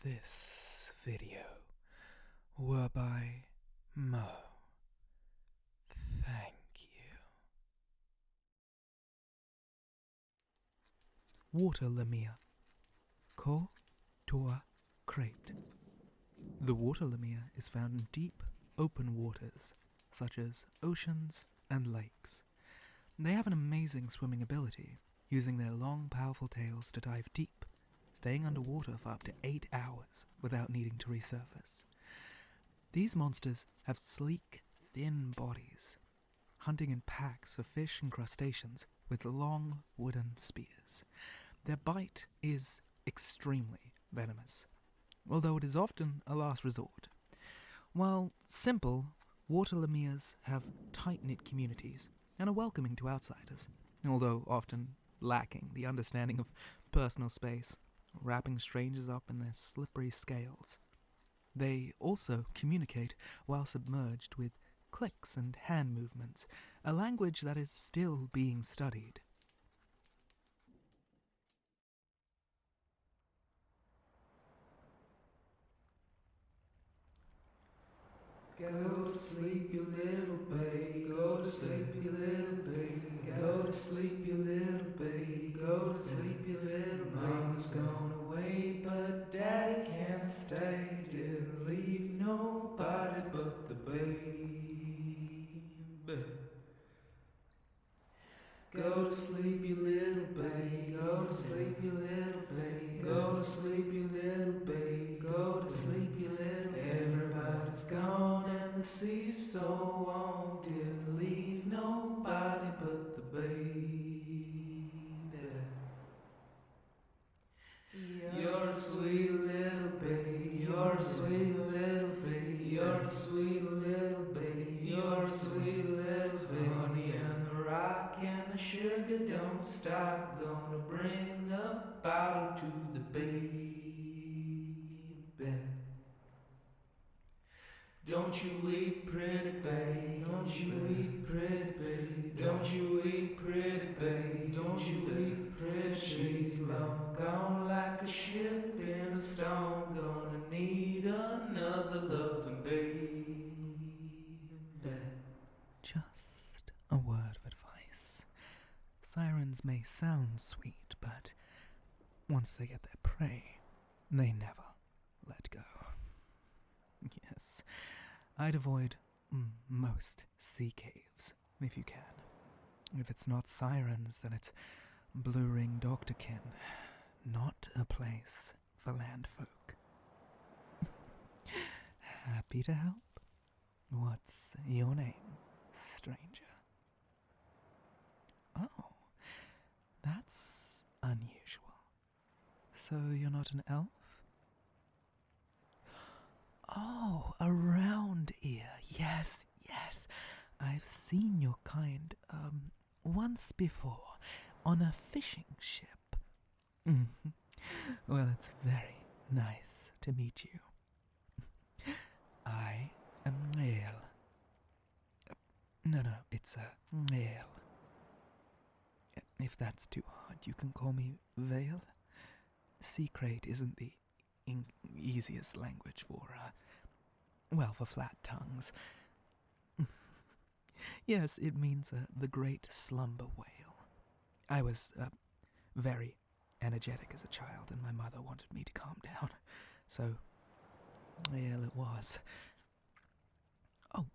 This video were by Mo. Thank you. Water Lamia. Ko Toa Crate. The water lamia is found in deep, open waters, such as oceans and lakes. They have an amazing swimming ability, using their long, powerful tails to dive deep, staying underwater for up to 8 hours without needing to resurface. These monsters have sleek, thin bodies, hunting in packs for fish and crustaceans with long wooden spears. Their bite is extremely venomous, although it is often a last resort. While simple, water lamias have tight-knit communities and are welcoming to outsiders, although often lacking the understanding of personal space, wrapping strangers up in their slippery scales. They also communicate while submerged with clicks and hand movements, a language that is still being studied. Go to sleep, you little babe. Go to sleep, you little babe. Go to sleep, you little babe. Go to sleep, you little babe. Mama's gone away, but Daddy can't stay. Didn't leave nobody but the babe. Go to sleep, you little babe. Go to sleep, you little babe. Go to sleep, you little babe. Go to sleep, you little babe. Everybody's gone and the sea's so warm. Didn't leave nobody but the baby. You're a sweet little babe. You're a sweet little babe. You're a sweet little babe. You're a sweet little babe. Honey and the rock and the sugar don't stop. Gonna bring a bottle to the baby. Don't you weep, pretty babe. Don't you weep, pretty babe. Don't you weep, pretty babe. Don't you weep, pretty. She's long gone like a ship in a storm. Gonna need another loving babe. Just a word of advice. Sirens may sound sweet, but once they get their prey, they never let go. Yes, I'd avoid most sea caves, if you can. If it's not Sirens, then it's blue-ringed Octokin. Not a place for landfolk. Happy to help. What's your name, stranger? Oh, that's unusual. So you're not an elf? Oh, a round ear. Yes. I've seen your kind, once before, on a fishing ship. Well, it's very nice to meet you. I am Xhail. No, it's a Xhail. If that's too hard, you can call me Vale. Secret isn't the easiest language for, for flat tongues. Yes, it means the great slumber whale. I was very energetic as a child, and my mother wanted me to calm down, so it was. Oh,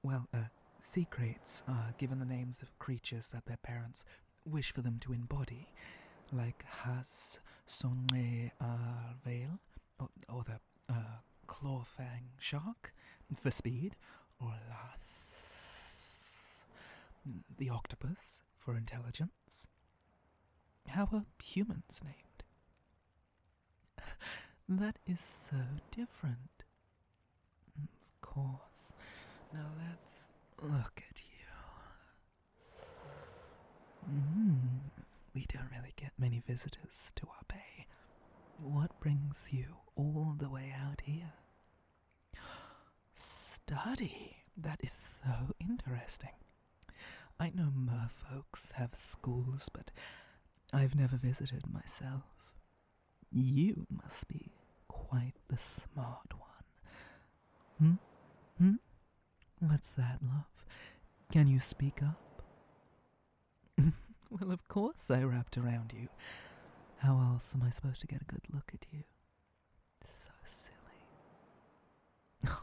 secrets are given the names of creatures that their parents wish for them to embody, like Has Sonne Vale, or the clawfang shark for speed, or Lath, the octopus for intelligence. How are humans named? That is so different. Of course. Now let's look at you. We don't really get many visitors to our bay. What brings you all the way out here? Study. That is so interesting. I know merfolks have schools, but I've never visited myself. You must be quite the smart one. Hmm? What's that, love? Can you speak up? Well, of course I wrapped around you. How else am I supposed to get a good look at you? So silly.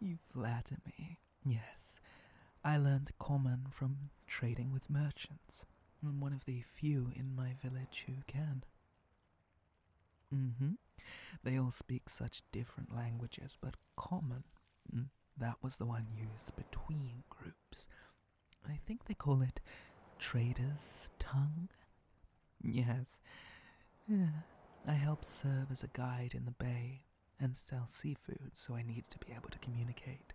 You flatter me. Yes, I learned common from trading with merchants. I'm one of the few in my village who can. They all speak such different languages, but common, that was the one used between groups. I think they call it trader's tongue. Yes. I helped serve as a guide in the bay and sell seafood, so I needed to be able to communicate.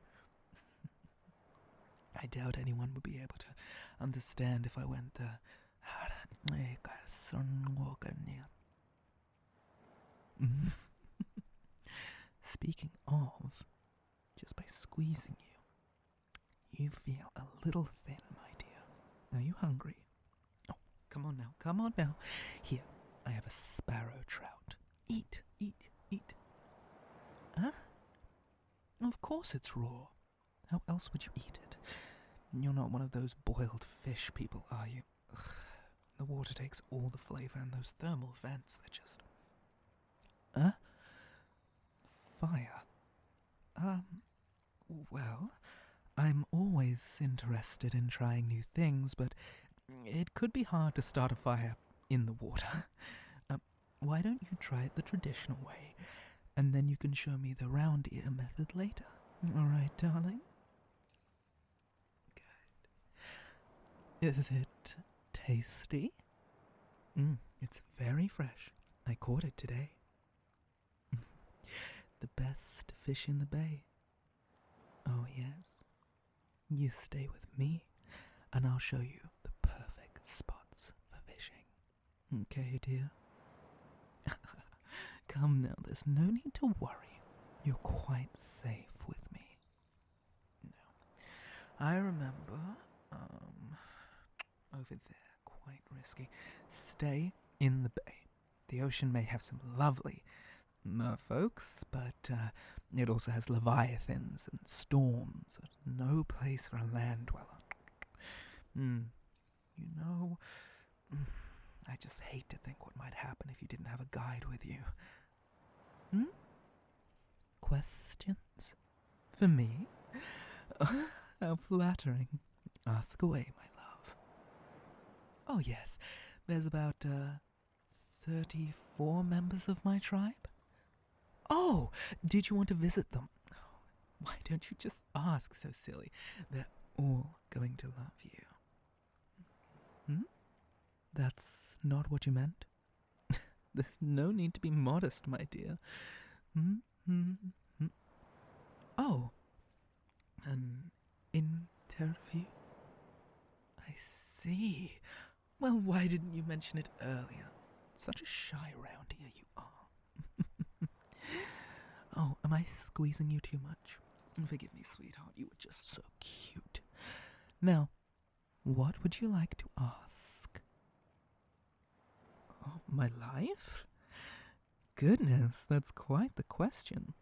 I doubt anyone would be able to understand if I went the... Speaking of, just by squeezing you, you feel a little thin, my dear. Are you hungry? Oh, come on now. Here, I have a sparrow trout. Eat. Huh? Of course it's raw. How else would you eat it? You're not one of those boiled fish people, are you? Ugh. The water takes all the flavor, and those thermal vents, they're just... Huh? Fire? Well, I'm always interested in trying new things, but it could be hard to start a fire in the water. Why don't you try it the traditional way, and then you can show me the round ear method later. All right, darling? Good. Is it tasty? It's very fresh. I caught it today. The best fish in the bay. Oh, yes. You stay with me, and I'll show you the perfect spots for fishing. Okay, dear? Come now, there's no need to worry. You're quite safe with me. No. I remember, over there, quite risky. Stay in the bay. The ocean may have some lovely merfolks, but it also has leviathans and storms. There's no place for a land dweller. You know, I just hate to think what might happen if you didn't have a guide with you. Questions? For me? How flattering. Ask away, my love. Oh, yes. There's about 34 members of my tribe. Oh, did you want to visit them? Why don't you just ask so silly? They're all going to love you. That's not what you meant? There's no need to be modest, my dear. Oh, an interview? I see. Well, why didn't you mention it earlier? Such a shy round here you are. Oh, am I squeezing you too much? Forgive me, sweetheart, you were just so cute. Now, what would you like to ask? Oh, my life? Goodness, that's quite the question.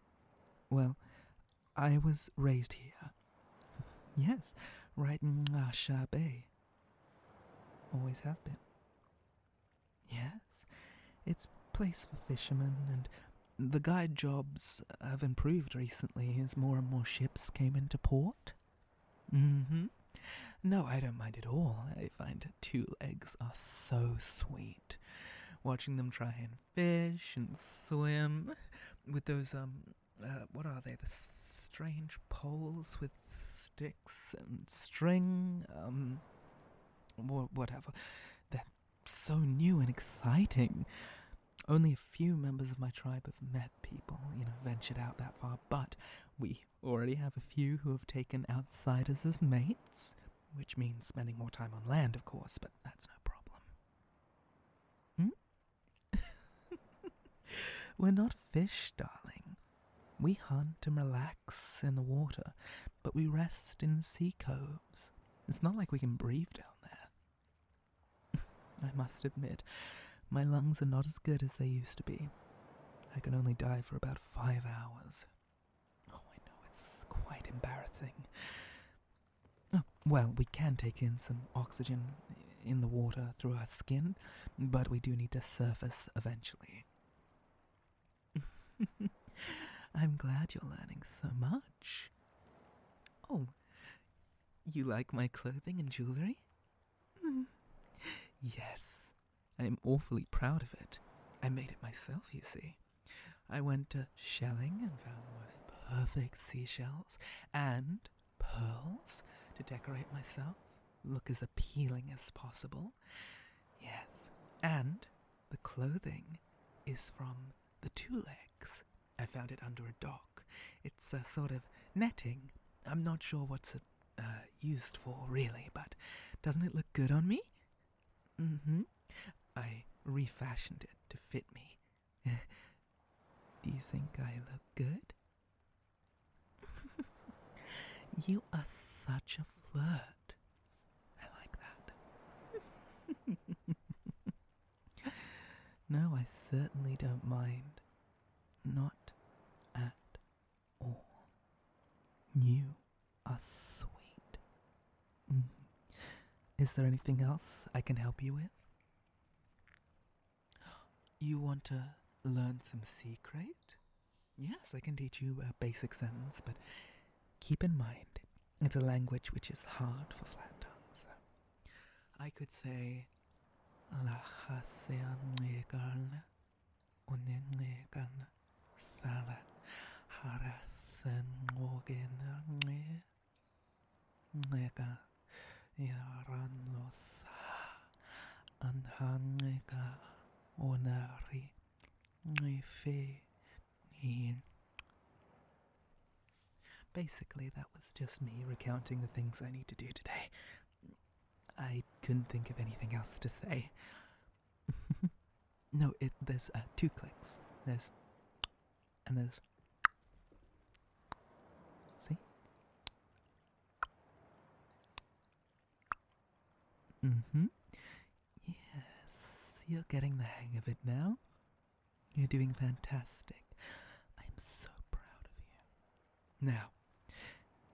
Well, I was raised here. Yes, right in Xhail Bay. Always have been. Yes, it's a place for fishermen, and the guide jobs have improved recently as more and more ships came into port. No, I don't mind at all. I find 2 legs are so sweet. Watching them try and fish and swim with those, what are they? The strange poles with sticks and string, whatever. They're so new and exciting. Only a few members of my tribe have met people, ventured out that far, but we already have a few who have taken outsiders as mates, which means spending more time on land, of course, but that's no problem. We're not fish, darling. We hunt and relax in the water, but we rest in sea coves. It's not like we can breathe down there. I must admit, my lungs are not as good as they used to be. I can only dive for about 5 hours. Oh, I know, it's quite embarrassing. Oh, well, we can take in some oxygen in the water through our skin, but we do need to surface eventually. I'm glad you're learning so much. Oh, you like my clothing and jewelry? Yes, I'm awfully proud of it. I made it myself, you see. I went to shelling and found the most perfect seashells and pearls to decorate myself, look as appealing as possible. Yes, and the clothing is from the 2 legs. I found it under a dock. It's a sort of netting. I'm not sure what's it used for, really, but doesn't it look good on me? I refashioned it to fit me. Do you think I look good? You are such a flirt. I like that. No, I certainly don't mind. Not at all. You are sweet. Is there anything else I can help you with? You want to learn some secret? Yes, I can teach you a basic sentence, but keep in mind, it's a language which is hard for flat tongues. I could say, La Haseanegan Onenegan Sara Harasenwogen Nega Yaranlosa Anhanega Onari Nefe. Basically, that was just me recounting the things I need to do today. I couldn't think of anything else to say. No, there's 2 clicks. There's... See? Yes, you're getting the hang of it now. You're doing fantastic. I'm so proud of you. Now,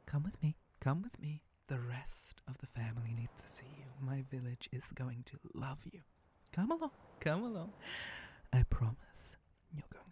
come with me. Come with me. The rest of the family needs to see you. My village is going to love you. Come along. Come along. I promise you're going